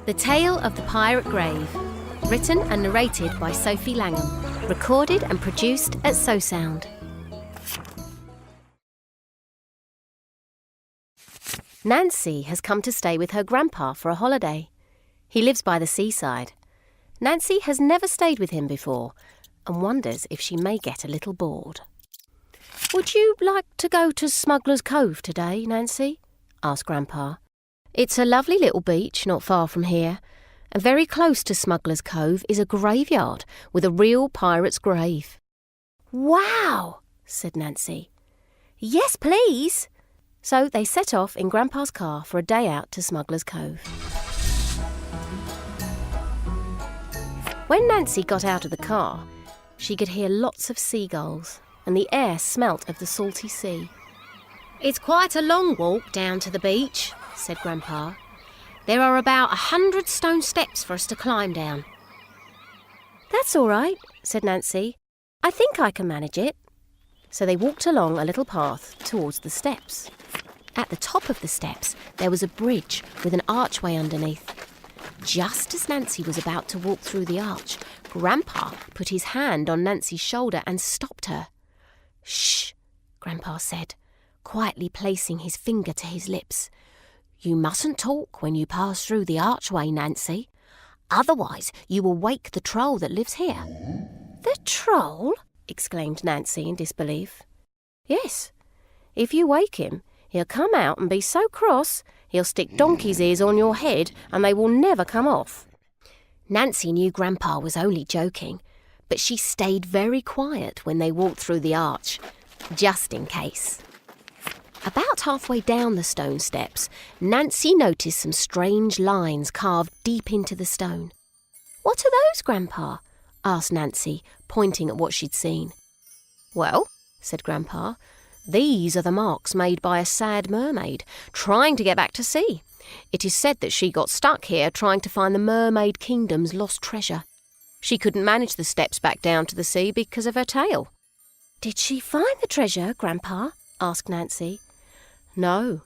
The Tale of the Pirate Grave, written and narrated by Sophie Langham, recorded and produced at SoSound. Nancy has come to stay with her grandpa for a holiday. He lives by the seaside. Nancy has never stayed with him before and wonders if she may get a little bored. "Would you like to go to Smuggler's Cove today, Nancy?" asked Grandpa. "It's a lovely little beach not far from here, and very close to Smuggler's Cove is a graveyard with a real pirate's grave." "Wow!" said Nancy. "Yes, please." So they set off in Grandpa's car for a day out to Smuggler's Cove. When Nancy got out of the car, she could hear lots of seagulls, and the air smelt of the salty sea. "It's quite a long walk down to the beach," said Grandpa. "There are about 100 stone steps for us to climb down." "That's all right," said Nancy. "I think I can manage it." So they walked along a little path towards the steps. At the top of the steps, there was a bridge with an archway underneath. Just as Nancy was about to walk through the arch, Grandpa put his hand on Nancy's shoulder and stopped her. "Shh," Grandpa said, quietly placing his finger to his lips. "You mustn't talk when you pass through the archway, Nancy. Otherwise you will wake the troll that lives here." "The troll?" exclaimed Nancy in disbelief. "Yes. If you wake him, he'll come out and be so cross he'll stick donkey's ears on your head and they will never come off." Nancy knew Grandpa was only joking, but she stayed very quiet when they walked through the arch, just in case. About halfway down the stone steps, Nancy noticed some strange lines carved deep into the stone. "What are those, Grandpa?" asked Nancy, pointing at what she'd seen. "Well," said Grandpa, "these are the marks made by a sad mermaid trying to get back to sea. It is said that she got stuck here trying to find the mermaid kingdom's lost treasure. She couldn't manage the steps back down to the sea because of her tail." "Did she find the treasure, Grandpa?" asked Nancy. "No,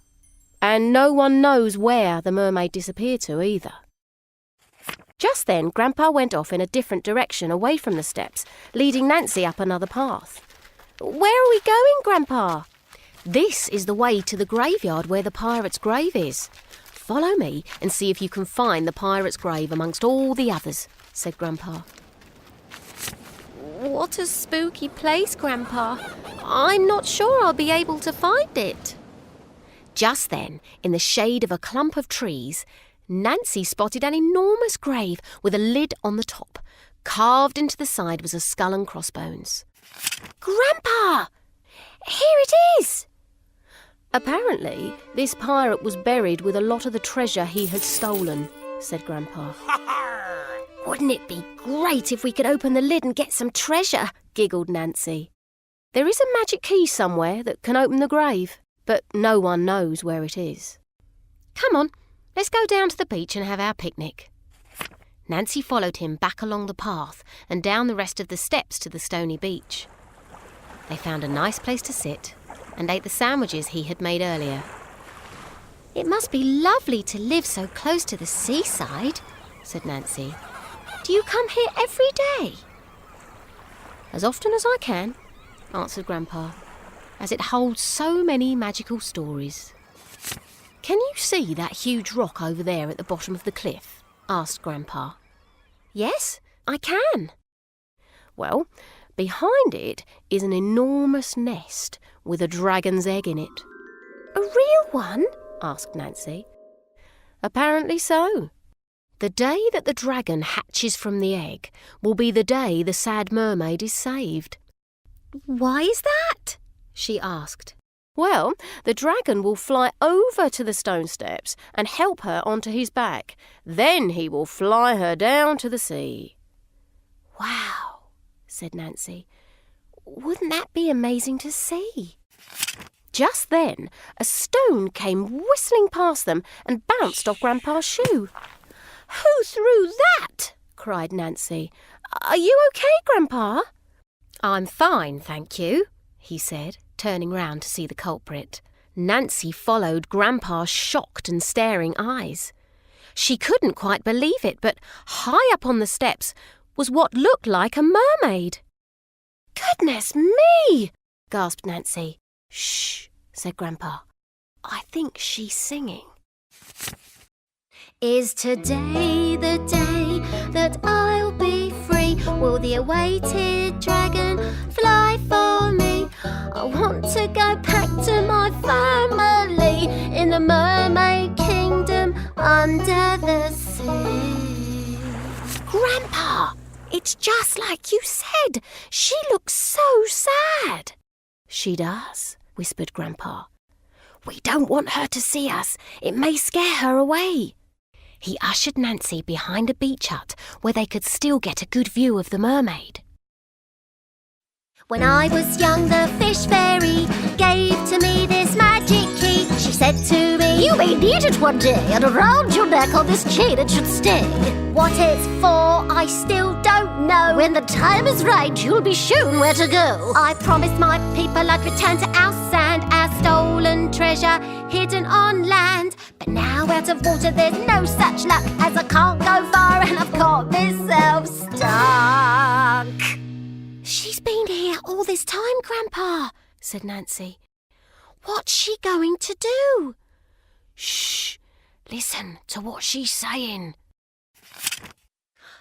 and no one knows where the mermaid disappeared to either." Just then, Grandpa went off in a different direction away from the steps, leading Nancy up another path. "Where are we going, Grandpa?" "This is the way to the graveyard where the pirate's grave is. Follow me and see if you can find the pirate's grave amongst all the others," said Grandpa. "What a spooky place, Grandpa. I'm not sure I'll be able to find it." Just then, in the shade of a clump of trees, Nancy spotted an enormous grave with a lid on the top. Carved into the side was a skull and crossbones. "Grandpa! Here it is!" "Apparently, this pirate was buried with a lot of the treasure he had stolen," said Grandpa. "Wouldn't it be great if we could open the lid and get some treasure?" giggled Nancy. "There is a magic key somewhere that can open the grave, but no one knows where it is. Come on, let's go down to the beach and have our picnic." Nancy followed him back along the path and down the rest of the steps to the stony beach. They found a nice place to sit and ate the sandwiches he had made earlier. "It must be lovely to live so close to the seaside," said Nancy. "Do you come here every day?" "As often as I can," answered Grandpa, "as it holds so many magical stories." "Can you see that huge rock over there at the bottom of the cliff?" asked Grandpa. "Yes, I can." "Well, behind it is an enormous nest with a dragon's egg in it." "A real one?" asked Nancy. "Apparently so. The day that the dragon hatches from the egg will be the day the sad mermaid is saved." "Why is that?" she asked. "Well, the dragon will fly over to the stone steps and help her onto his back. Then he will fly her down to the sea." "Wow," said Nancy. "Wouldn't that be amazing to see?" Just then, a stone came whistling past them and bounced off Grandpa's shoe. "Who threw that?" cried Nancy. "Are you okay, Grandpa?" "I'm fine, thank you," he said, turning round to see the culprit. Nancy followed Grandpa's shocked and staring eyes. She couldn't quite believe it, but high up on the steps was what looked like a mermaid. "Goodness me!" gasped Nancy. "Shh," said Grandpa. "I think she's singing." "Is today the day that I'll be free? Will the awaited dragon fly for me? I want to go back to my family in the mermaid kingdom under the sea." "Grandpa, it's just like you said. She looks so sad." "She does," whispered Grandpa. "We don't want her to see us. It may scare her away." He ushered Nancy behind a beach hut where they could still get a good view of the mermaid. "When I was young, the fish fairy gave to me this magic key. She said to me, 'You may need it one day, and around your neck on this chain it should stay.' What it's for, I still don't know. When the time is right, you'll be shown where to go. I promised my people I'd return to our sand, our stolen treasure hidden on land. But now out of water there's no such luck, as I can't go far and I've got myself stuck." "She's been here all this time, Grandpa," said Nancy. "What's she going to do?" "Shh! Listen to what she's saying."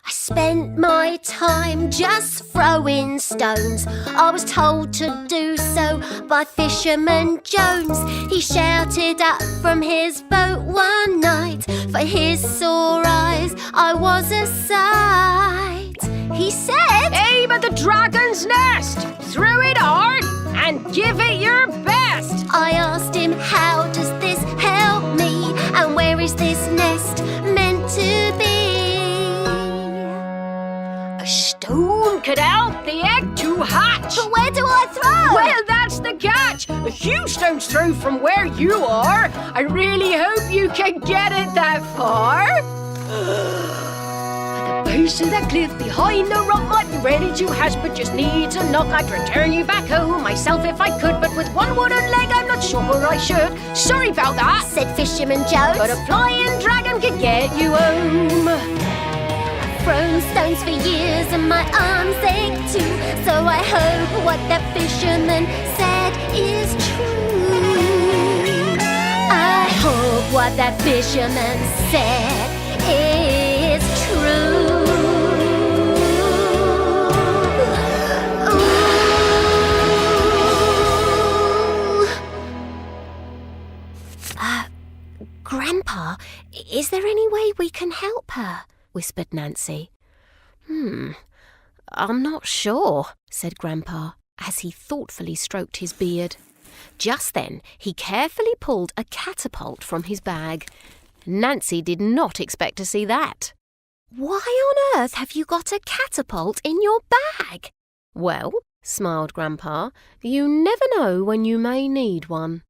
"I spent my time just throwing stones. I was told to do so by Fisherman Jones. He shouted up from his boat one night. For his sore eyes I was a sight. He said, 'Aim at the dragon's nest, throw it hard and give it your best.' I asked him, 'How does this help me? And where is this nest meant to be?' 'A stone could help the egg to hatch.' 'But where do I throw?' 'Well, that's the catch. A huge stone's throw from where you are. I really hope you can get it that far.' Base of that cliff behind the rock might be ready to hatch, but just needs a knock. I'd return you back home myself if I could, but with one wooden leg I'm not sure I should.' 'Sorry about that,' said Fisherman Jones, 'but a flying dragon could get you home.' I've thrown stones for years and my arms ache too, so I hope what that fisherman said is true. I hope what that fisherman said is true. Grandpa, is there any way we can help her?" whispered Nancy. I'm not sure," said Grandpa, as he thoughtfully stroked his beard. Just then, he carefully pulled a catapult from his bag. Nancy did not expect to see that. "Why on earth have you got a catapult in your bag?" "Well," smiled Grandpa, "you never know when you may need one."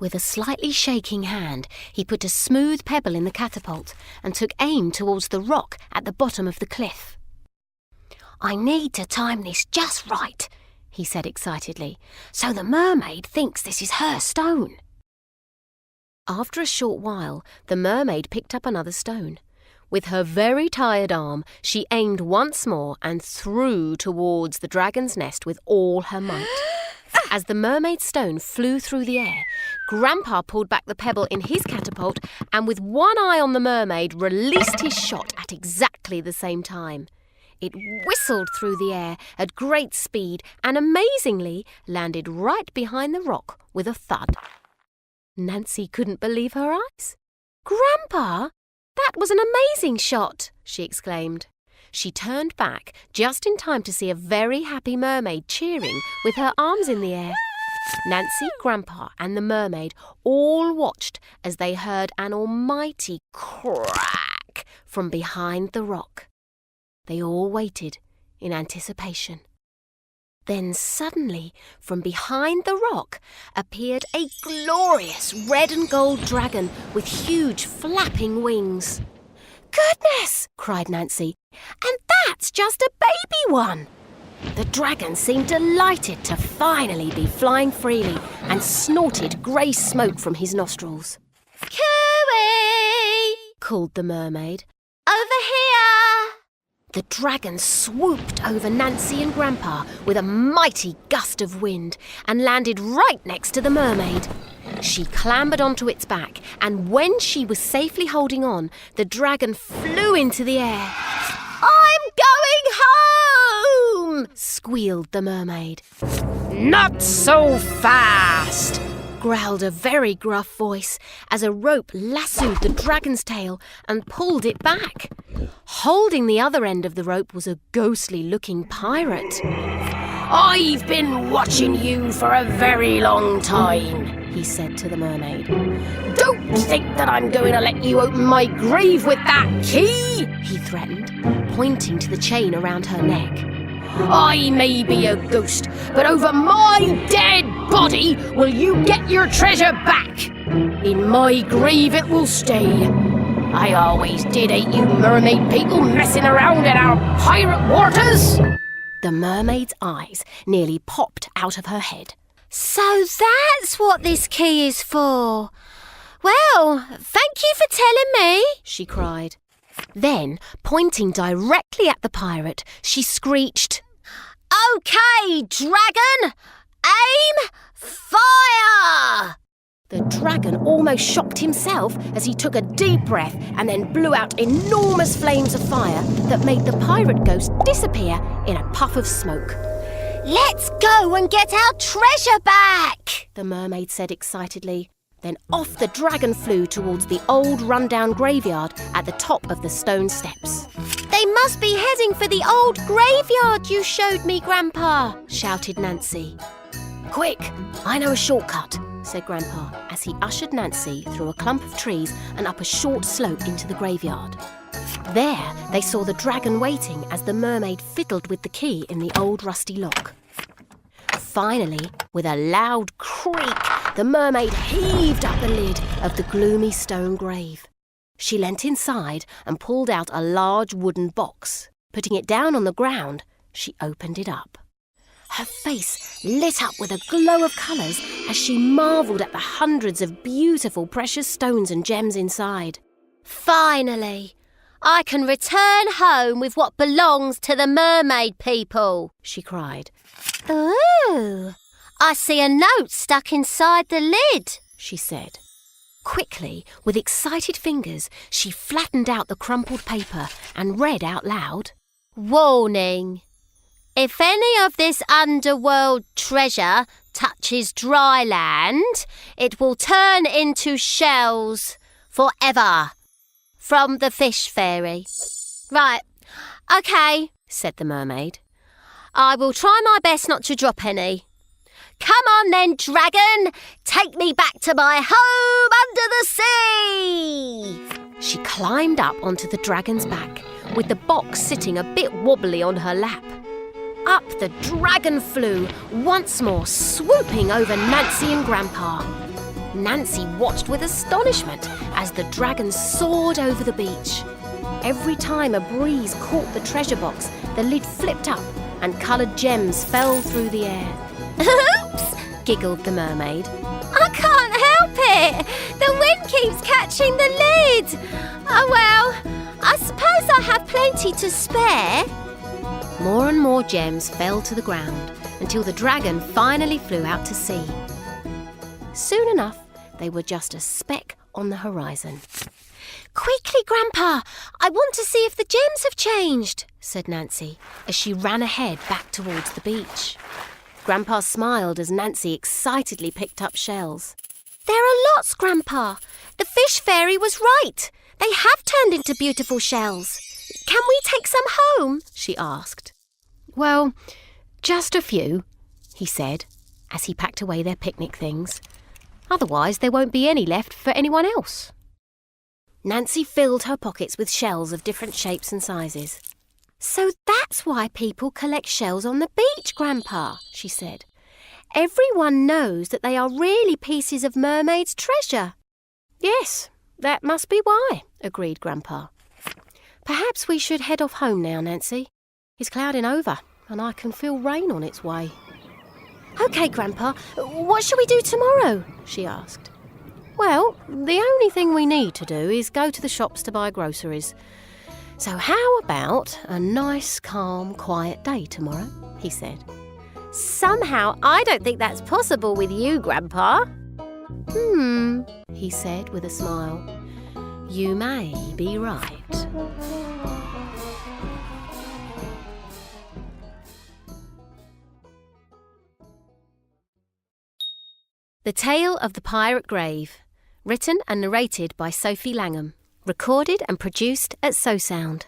With a slightly shaking hand, he put a smooth pebble in the catapult and took aim towards the rock at the bottom of the cliff. "I need to time this just right," he said excitedly, "so the mermaid thinks this is her stone." After a short while, the mermaid picked up another stone. With her very tired arm, she aimed once more and threw towards the dragon's nest with all her might. As the mermaid's stone flew through the air, Grandpa pulled back the pebble in his catapult and with one eye on the mermaid released his shot at exactly the same time. It whistled through the air at great speed and amazingly landed right behind the rock with a thud. Nancy couldn't believe her eyes. "Grandpa, that was an amazing shot!" she exclaimed. She turned back just in time to see a very happy mermaid cheering with her arms in the air. Nancy, Grandpa and the mermaid all watched as they heard an almighty crack from behind the rock. They all waited in anticipation. Then suddenly, from behind the rock, appeared a glorious red and gold dragon with huge flapping wings. "Goodness!" cried Nancy. "And that's just a baby one!" The dragon seemed delighted to finally be flying freely and snorted grey smoke from his nostrils. "Cooey!" called the mermaid. Over here! The dragon swooped over Nancy and Grandpa with a mighty gust of wind and landed right next to the mermaid. She clambered onto its back, and when she was safely holding on, the dragon flew into the air. I'm going home! Squealed the mermaid. Not so fast! Growled a very gruff voice as a rope lassoed the dragon's tail and pulled it back. Holding the other end of the rope was a ghostly-looking pirate. I've been watching you for a very long time, he said to the mermaid. Don't think that I'm going to let you open my grave with that key, he threatened, pointing to the chain around her neck. I may be a ghost, but over my dead body will you get your treasure back. In my grave it will stay. I always did hate you mermaid people messing around in our pirate waters. The mermaid's eyes nearly popped out of her head. So that's what this key is for. Well, thank you for telling me, she cried. Then, pointing directly at the pirate, she screeched, OK, dragon! Aim! Fire! The dragon almost shocked himself as he took a deep breath and then blew out enormous flames of fire that made the pirate ghost disappear in a puff of smoke. Let's go and get our treasure back, the mermaid said excitedly. Then off the dragon flew towards the old rundown graveyard at the top of the stone steps. They must be heading for the old graveyard you showed me, Grandpa, shouted Nancy. Quick, I know a shortcut, said Grandpa as he ushered Nancy through a clump of trees and up a short slope into the graveyard. There they saw the dragon waiting as the mermaid fiddled with the key in the old rusty lock. Finally, with a loud creak, the mermaid heaved up the lid of the gloomy stone grave. She leant inside and pulled out a large wooden box. Putting it down on the ground, she opened it up. Her face lit up with a glow of colours as she marvelled at the hundreds of beautiful precious stones and gems inside. Finally, I can return home with what belongs to the mermaid people, she cried. Ooh, I see a note stuck inside the lid, she said. Quickly, with excited fingers, she flattened out the crumpled paper and read out loud, Warning. If any of this underworld treasure touches dry land, it will turn into shells forever. From the fish fairy. Right, OK, said the mermaid. I will try my best not to drop any. Come on then, dragon! Take me back to my home under the sea! She climbed up onto the dragon's back, with the box sitting a bit wobbly on her lap. Up the dragon flew, once more swooping over Nancy and Grandpa. Nancy watched with astonishment as the dragon soared over the beach. Every time a breeze caught the treasure box, the lid flipped up and coloured gems fell through the air. Oops! Giggled the mermaid. I can't help it! The wind keeps catching the lid! Oh well, I suppose I have plenty to spare. More and more gems fell to the ground until the dragon finally flew out to sea. Soon enough, they were just a speck on the horizon. Quickly, Grandpa! I want to see if the gems have changed, said Nancy, as she ran ahead back towards the beach. Grandpa smiled as Nancy excitedly picked up shells. There are lots, Grandpa. The fish fairy was right. They have turned into beautiful shells. Can we take some home? She asked. Well, just a few, he said, as he packed away their picnic things. Otherwise, there won't be any left for anyone else. Nancy filled her pockets with shells of different shapes and sizes. So that's why people collect shells on the beach, Grandpa, she said. Everyone knows that they are really pieces of mermaid's treasure. Yes, that must be why, agreed Grandpa. Perhaps we should head off home now, Nancy. It's clouding over and I can feel rain on its way. OK, Grandpa, what shall we do tomorrow? She asked. Well, the only thing we need to do is go to the shops to buy groceries. So how about a nice, calm, quiet day tomorrow? He said. Somehow I don't think that's possible with you, Grandpa. He said with a smile. You may be right. The Tale of the Pirate Grave, written and narrated by Sophie Langham, recorded and produced at So Sound.